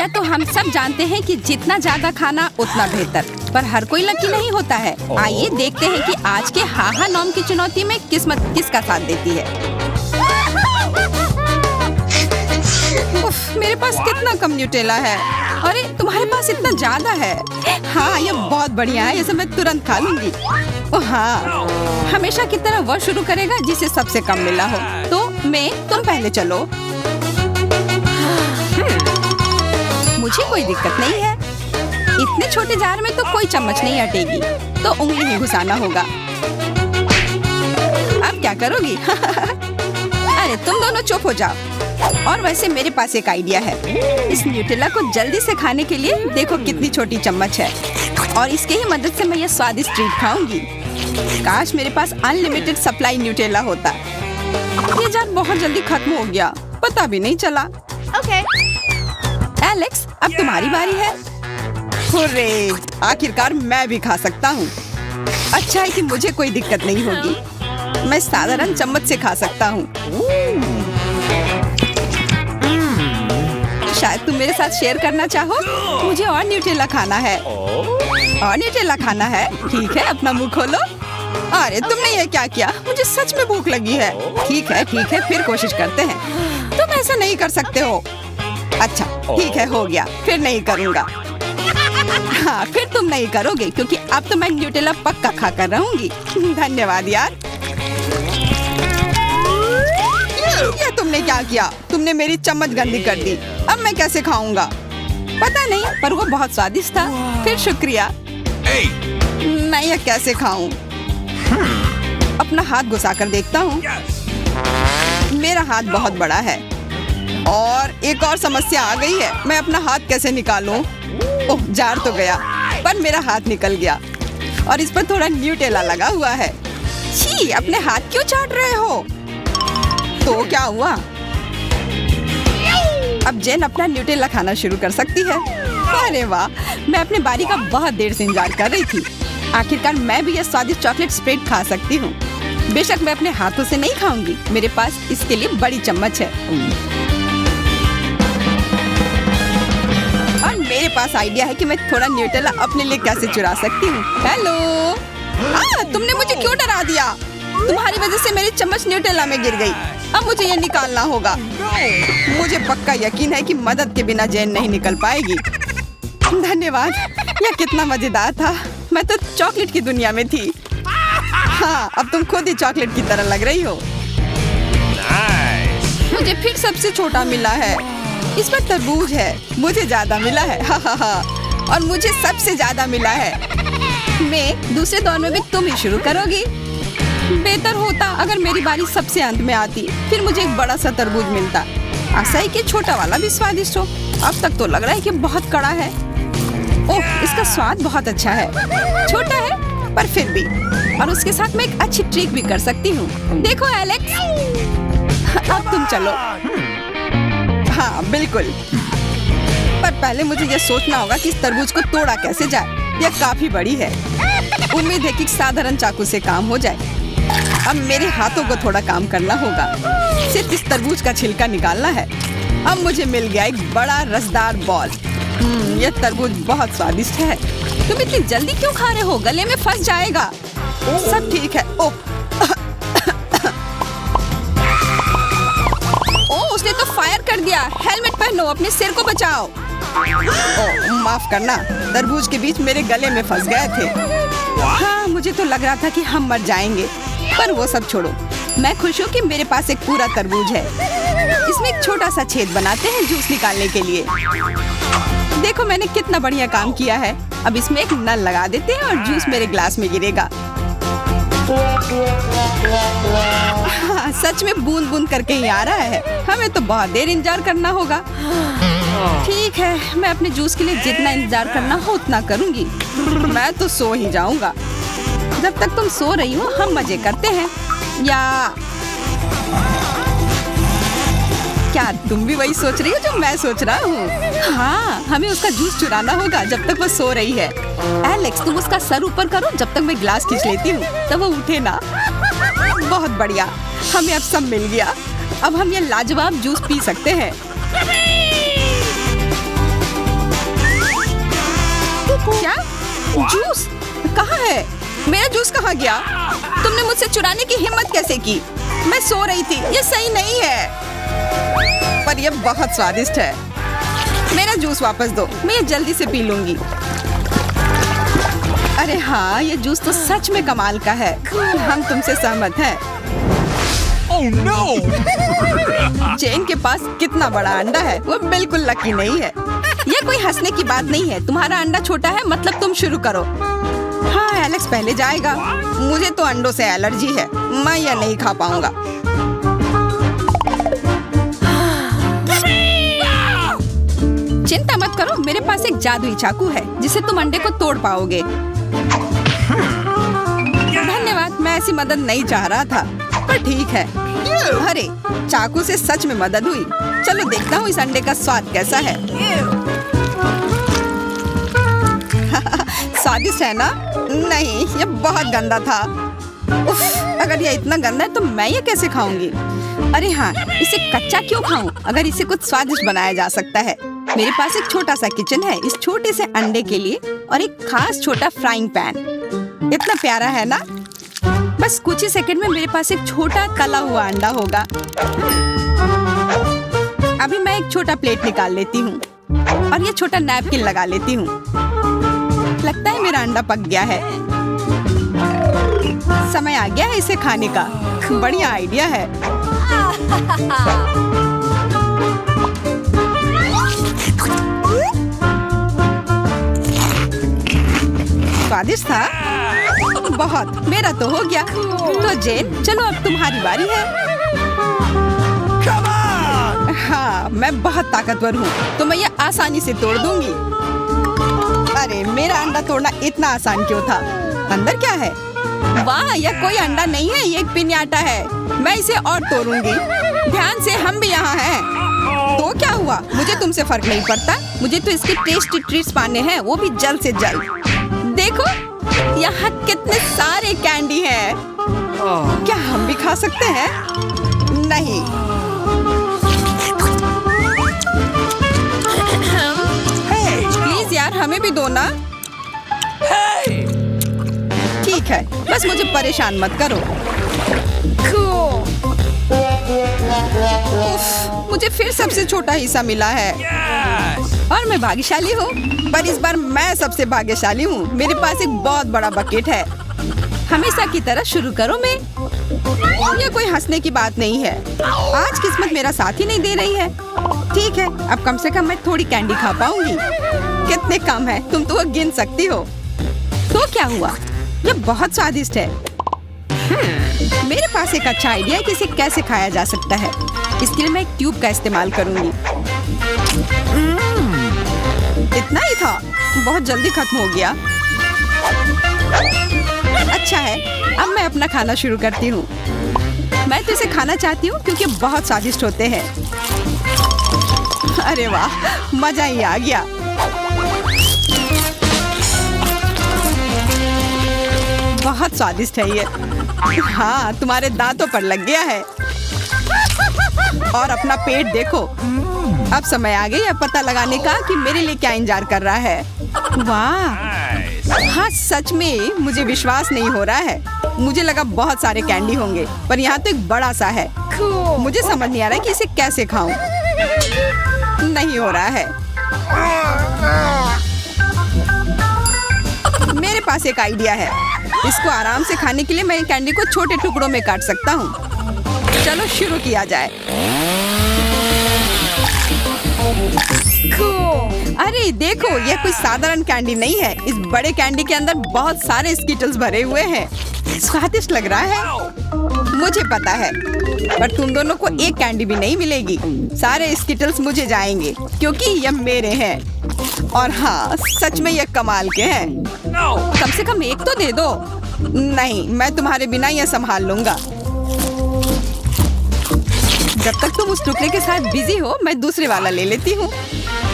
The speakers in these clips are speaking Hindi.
यह तो हम सब जानते हैं कि जितना ज्यादा खाना उतना बेहतर, पर हर कोई लकी नहीं होता है। आइए देखते हैं कि आज के हाहा नॉम की चुनौती में किस्मत किसका साथ देती है। उफ, मेरे पास कितना कम न्यूटेला है। अरे तुम्हारे पास इतना ज्यादा है। हाँ, ये बहुत बढ़िया है, इसे मैं तुरंत खा लूंगी। ओह हाँ, हमेशा की तरह वह शुरू करेगा जिसे सबसे कम मिला हो। तो तुम पहले चलो। मुझे कोई दिक्कत नहीं है। इतने छोटे जार में तो कोई चम्मच नहीं अटेगी, तो उंगली में घुसाना होगा। अब क्या करोगी? अरे तुम दोनों चुप हो जाओ। और वैसे मेरे पास एक आइडिया है। इस न्यूटेला को जल्दी से खाने के लिए देखो कितनी छोटी चम्मच है, और इसके ही मदद से मैं ये स्वादिष्ट ट्रीट खाऊंगी। काश मेरे पास अनलिमिटेड सप्लाई न्यूटेला होता। ये जार बहुत जल्दी खत्म हो गया, पता भी नहीं चला। Okay. एलेक्स, अब तुम्हारी बारी है। हुर्रे, आखिरकार मैं भी खा सकता हूँ। अच्छा है कि मुझे कोई दिक्कत नहीं होगी। मैं साधारण चम्मच से खा सकता हूँ। शायद तुम मेरे साथ शेयर करना चाहो। मुझे और न्यूटेला खाना है। और न्यूटेला खाना है? ठीक है, अपना मुंह खोलो। अरे तुमने ये क्या किया? मुझे सच में भूख लगी है। ठीक है, फिर कोशिश करते हैं। तुम ऐसा नहीं कर सकते हो। अच्छा ठीक है, हो गया, फिर नहीं करूँगा। हाँ, फिर तुम नहीं करोगे क्योंकि अब तो मैं न्यूटेला पक्का खा कर रहूंगी। धन्यवाद यार। ये तुमने क्या किया? तुमने मेरी चम्मच गंदी कर दी। अब मैं कैसे खाऊंगा? पता नहीं, पर वो बहुत स्वादिष्ट था। फिर शुक्रिया। मैं ये कैसे खाऊं? अपना हाथ घुसा कर देखता हूँ। मेरा हाथ बहुत बड़ा है। और एक और समस्या आ गई है। मैं अपना हाथ कैसे निकालूं? ओह, जार तो गया, पर मेरा हाथ निकल गया और इस पर थोड़ा न्यूटेला लगा हुआ है। छी, अपने हाथ क्यों चाट रहे हो? तो क्या हुआ? अब जेन अपना न्यूटेला खाना शुरू कर सकती है। अरे वाह, मैं अपने बारी का बहुत देर से इंतजार कर रही थी। आखिरकार मैं भी यह स्वादिष्ट चॉकलेट स्प्रेड खा सकती हूँ। बेशक मैं अपने हाथों से नहीं खाऊंगी, मेरे पास इसके लिए बड़ी चम्मच है। और मेरे पास आइडिया है कि मैं थोड़ा न्यूटेला अपने लिए कैसे चुरा सकती हूँ। हेलो, तुमने मुझे क्यों डरा दिया? तुम्हारी वजह से मेरी चम्मच न्यूटेला में गिर गई। अब मुझे ये निकालना होगा। मुझे पक्का यकीन है कि मदद के बिना जेन नहीं निकल पाएगी। धन्यवाद, यह कितना मजेदार था। मैं तो चॉकलेट की दुनिया में थी। हाँ, अब तुम खुद ही चॉकलेट की तरह लग रही हो। मुझे फिर सबसे छोटा मिला है। इस पर तरबूज है, मुझे ज्यादा मिला है। और मुझे सबसे ज्यादा मिला है। मैं दूसरे दौर में भी तुम ही शुरू करोगी। बेहतर होता अगर मेरी बारी सबसे अंत में आती, फिर मुझे एक बड़ा सा तरबूज मिलता। ऐसा ही कि छोटा वाला भी स्वादिष्ट हो। अब तक तो लग रहा है कि बहुत कड़ा है। ओह, इसका स्वाद बहुत अच्छा है। छोटा है पर फिर भी। और उसके साथ मैं एक अच्छी ट्रिक भी कर सकती हूँ। देखो एलेक्स, अब तुम चलो। हाँ बिल्कुल, पर पहले मुझे यह सोचना होगा कि इस तरबूज को तोड़ा कैसे जाए। यह काफी बड़ी है। उम्मीद है कि साधारण चाकू से काम हो जाए। अब मेरे हाथों को थोड़ा काम करना होगा। सिर्फ इस तरबूज का छिलका निकालना है। अब मुझे मिल गया एक बड़ा रसदार बॉल। यह तरबूज बहुत स्वादिष्ट है। तुम इतनी जल्दी क्यों खा रहे हो? गले में फंस जाएगा। सब ठीक है। ओह, उसने तो फायर कर दिया। हेलमेट पहनो, अपने सिर को बचाओ। ओह, माफ करना, तरबूज के बीच मेरे गले में फंस गए थे। हाँ, मुझे तो लग रहा था कि हम मर जाएंगे, पर वो सब छोड़ो। मैं खुश हूँ कि मेरे पास एक पूरा तरबूज है। इसमें एक छोटा सा छेद बनाते हैं जूस निकालने के लिए। देखो मैंने कितना बढ़िया काम किया है। अब इसमें एक नल लगा देते हैं और जूस मेरे ग्लास में गिरेगा। हाँ, सच में बूंद बूंद करके ही आ रहा है। हमें तो बहुत देर इंतजार करना होगा। ठीक है, मैं अपने जूस के लिए जितना इंतजार करना हो उतना करूंगी। मैं तो सो ही जाऊंगा। जब तक तुम सो रही हो हम मजे करते हैं। या क्या तुम भी वही सोच रही हो जो मैं सोच रहा हूँ? हाँ, हमें उसका जूस चुराना होगा जब तक वो सो रही है। एलेक्स, तुम उसका सर ऊपर करो जब तक मैं ग्लास खींच लेती हूँ, तब वो उठे ना। बहुत बढ़िया, हमें अब सब मिल गया। अब हम ये लाजवाब जूस पी सकते हैं। मेरा जूस कहाँ गया? तुमने मुझसे चुराने की हिम्मत कैसे की? मैं सो रही थी, ये सही नहीं है। पर यह बहुत स्वादिष्ट है। मेरा जूस वापस दो, मैं ये जल्दी से पी लूंगी। अरे हाँ, ये जूस तो सच में कमाल का है। हम तुमसे सहमत हैं। Oh no! जेन के पास कितना बड़ा अंडा है, वो बिल्कुल लकी नहीं है। यह कोई हंसने की बात नहीं है। तुम्हारा अंडा छोटा है, मतलब तुम शुरू करो। हाँ, एलेक्स पहले जाएगा। मुझे तो अंडों से एलर्जी है, मैं यह नहीं खा पाऊंगा। चिंता मत करो, मेरे पास एक जादुई चाकू है जिसे तुम अंडे को तोड़ पाओगे। धन्यवाद, मैं ऐसी मदद नहीं चाह रहा था, पर ठीक है। अरे, चाकू से सच में मदद हुई। चलो देखता हूँ इस अंडे का स्वाद कैसा है। स्वादिष्ट है ना? नहीं, ये बहुत गंदा था। उफ, अगर ये इतना गंदा है तो मैं ये कैसे खाऊंगी? अरे हाँ, इसे कच्चा क्यों खाऊं? अगर इसे कुछ स्वादिष्ट बनाया जा सकता है। मेरे पास एक छोटा सा किचन है इस छोटे से अंडे के लिए और एक खास छोटा फ्राइंग पैन। इतना प्यारा है ना? बस कुछ ही सेकंड में मेरे पास एक छोटा तला हुआ अंडा होगा। अभी मैं एक छोटा प्लेट निकाल लेती हूँ और ये छोटा नैपकिन लगा लेती हूँ। लगता है मेरा अंडा पक गया है। समय आ गया है इसे खाने का। बढ़िया आइडिया है। स्वादिष्ट था बहुत। मेरा तो हो गया। तो जेन, चलो अब तुम्हारी बारी है। हाँ, मैं बहुत ताकतवर हूँ तो मैं ये आसानी से तोड़ दूंगी। अरे, मेरा अंडा तोड़ना इतना आसान क्यों था? अंदर क्या है? वाह, यह कोई अंडा नहीं है, ये एक पिन्याटा है। मैं इसे और तोड़ूंगी। ध्यान से, हम भी यहाँ हैं। तो क्या हुआ? मुझे तुमसे फर्क नहीं पड़ता। मुझे तो इसके टेस्टी ट्रीट्स पाने हैं, वो भी जल्द से जल्द। देखो, यहाँ कितने सारे कैंडी हैं। क्या हम भी खा सकते हैं? नहीं। प्लीज यार, हमें भी दो ना। ठीक है, बस मुझे परेशान मत करो। उफ, मुझे फिर सबसे छोटा हिस्सा मिला है। और मैं भाग्यशाली हूँ, पर इस बार मैं सबसे भाग्यशाली हूँ। मेरे पास एक बहुत बड़ा बकेट है। हमेशा की तरह शुरू करो। मैं ये कोई हंसने की बात नहीं है। आज किस्मत मेरा साथ ही नहीं दे रही है। ठीक है, अब कम से कम मैं थोड़ी कैंडी खा पाऊंगी। कितने कम है, तुम तो वो गिन सकती हो। तो क्या हुआ? ये बहुत स्वादिष्ट है। मेरे पास एक अच्छा आइडिया है कि इसे कैसे खाया जा सकता है। इसके लिए मैं एक ट्यूब का इस्तेमाल करूंगी। इतना ही था, बहुत जल्दी खत्म हो गया। अच्छा है, अब मैं अपना खाना शुरू करती हूँ। मैं तो इसे खाना चाहती हूँ क्योंकि बहुत स्वादिष्ट होते हैं। अरे वाह, मजा ही आ गया। बहुत स्वादिष्ट है ये। हाँ, तुम्हारे दांतों पर लग गया है। और अपना पेट देखो। अब समय आ गया पता लगाने का कि मेरे लिए क्या इंतजार कर रहा है। वाह, हाँ सच में मुझे विश्वास नहीं हो रहा है। मुझे लगा बहुत सारे कैंडी होंगे, पर यहाँ तो एक बड़ा सा है। मुझे समझ नहीं आ रहा है कि इसे कैसे खाऊं। नहीं हो रहा है। मेरे पास एक आइडिया है। इसको आराम से खाने के लिए मैं कैंडी को छोटे टुकड़ों में काट सकता हूँ। चलो शुरू किया जाए। अरे देखो, यह कोई साधारण कैंडी नहीं है। इस बड़े कैंडी के अंदर बहुत सारे स्किटल्स भरे हुए हैं। स्वादिष्ट लग रहा है, मुझे पता है, पर तुम दोनों को एक कैंडी भी नहीं मिलेगी। सारे स्किटल्स मुझे जाएंगे क्योंकि ये मेरे हैं। और हाँ, सच में ये कमाल के हैं। कम से कम एक तो दे दो। नहीं, मैं तुम्हारे बिना यह संभाल लूंगा। जब तक तुम उस टुकड़े के साथ बिजी हो, मैं दूसरे वाला ले लेती हूँ।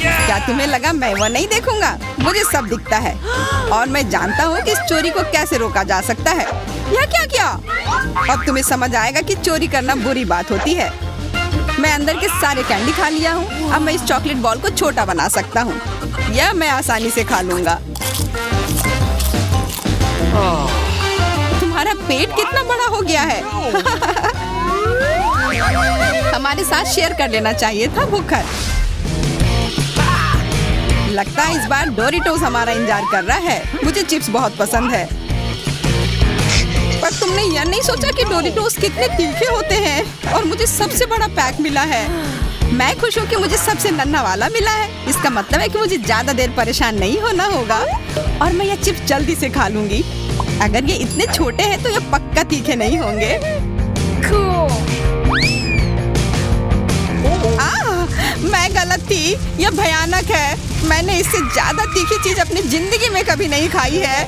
क्या तुम्हें लगा मैं वो नहीं देखूंगा? मुझे सब दिखता है और मैं जानता हूँ कि इस चोरी को कैसे रोका जा सकता है। यह क्या किया? अब तुम्हें समझ आएगा कि चोरी करना बुरी बात होती है। मैं अंदर के सारे कैंडी खा लिया हूँ। अब मैं इस चॉकलेट बॉल को छोटा बना सकता हूँ। यह मैं आसानी से खा लूंगा। तुम्हारा पेट कितना बड़ा हो गया है। हमारे साथ शेयर कर लेना चाहिए था भूखर। लगता है इस बार डोरिटोस हमारा इंतजार कर रहा है। मुझे चिप्स बहुत पसंद है। पर तुमने यह नहीं सोचा कि डोरिटोस कितने तीखे होते हैं और मुझे सबसे बड़ा पैक मिला है। मैं खुश हूँ कि मुझे सबसे नन्हा वाला मिला है। इसका मतलब है कि मुझे ज्यादा देर परेशान नहीं होना होगा और मैं ये चिप्स जल्दी से खा लूंगी। अगर ये इतने छोटे हैं तो ये पक्का तीखे नहीं होंगे। मैं गलत थी। यह भयानक है। मैंने इससे ज्यादा तीखी चीज अपनी जिंदगी में कभी नहीं खाई है।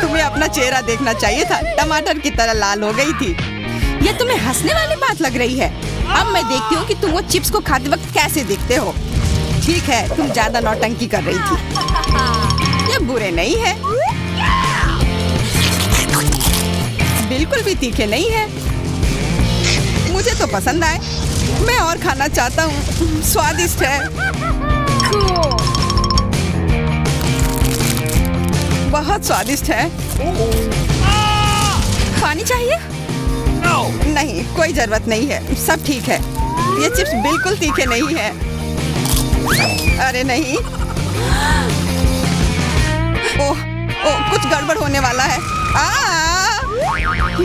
तुम्हें अपना चेहरा देखना चाहिए था। टमाटर की तरह लाल हो गई थी। यह तुम्हें हंसने वाली बात लग रही है। अब मैं देखती हूँ कि तुम वो चिप्स को खाते वक्त कैसे दिखते हो। ठीक है, तुम ज्यादा नौटंकी कर रही थी। ये बुरे नहीं है, बिल्कुल भी तीखे नहीं है। मुझे तो पसंद आए। मैं और खाना चाहता हूँ। स्वादिष्ट है। बहुत स्वादिष्ट है। पानी चाहिए? नहीं, कोई जरूरत नहीं है। सब ठीक है। ये चिप्स बिल्कुल तीखे नहीं है। अरे नहीं। ओह, कुछ गड़बड़ होने वाला है।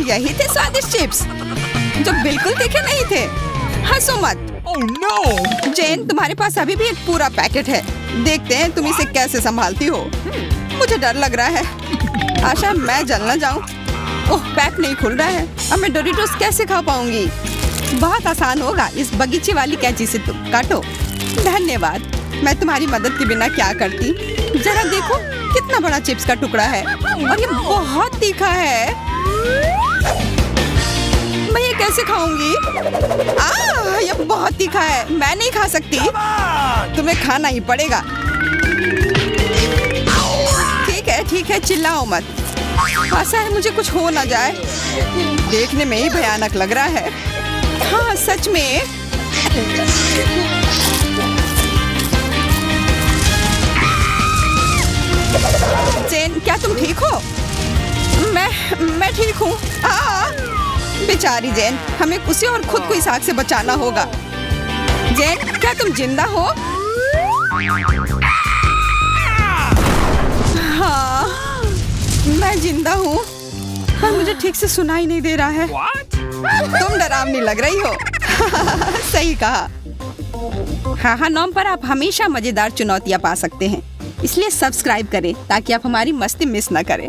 यही थे स्वादिष्ट चिप्स जो बिल्कुल तीखे नहीं थे। हंसो मत। Oh no! जेन, तुम्हारे पास अभी भी एक पूरा पैकेट है। देखते हैं तुम इसे कैसे संभालती हो। मुझे डर लग रहा है। आशा मैं जल न जाऊं। ओह, पैक नहीं खुल रहा है। अब मैं डोरिटोस कैसे खा पाऊंगी? बहुत आसान होगा। इस बगीचे वाली कैंची से तुम काटो। धन्यवाद। मैं तुम्हारी मदद के बिना क्या करती। जरा देखो कितना बड़ा चिप्स का टुकड़ा है और ये बहुत तीखा है। मैं ये कैसे खाऊंगी? ये बहुत तीखा है। मैं नहीं खा सकती। तुम्हें खाना ही पड़ेगा। ठीक है, चिल्लाओ मत। आशा है मुझे कुछ हो ना जाए। देखने में ही भयानक लग रहा है। हाँ, सच में। जेन, क्या तुम ठीक हो? मैं ठीक हूँ। बेचारी जेन, हमें उसे और खुद को इस आग से बचाना होगा। जेन, क्या तुम जिंदा हो? हाँ, मैं जिंदा हूँ। पर मुझे ठीक से सुनाई नहीं दे रहा है। तुम डरावनी लग रही हो। सही कहा। हाँ, नॉम पर आप हमेशा मजेदार चुनौतियाँ पा सकते हैं। इसलिए सब्सक्राइब करें ताकि आप हमारी मस्ती मिस न करें।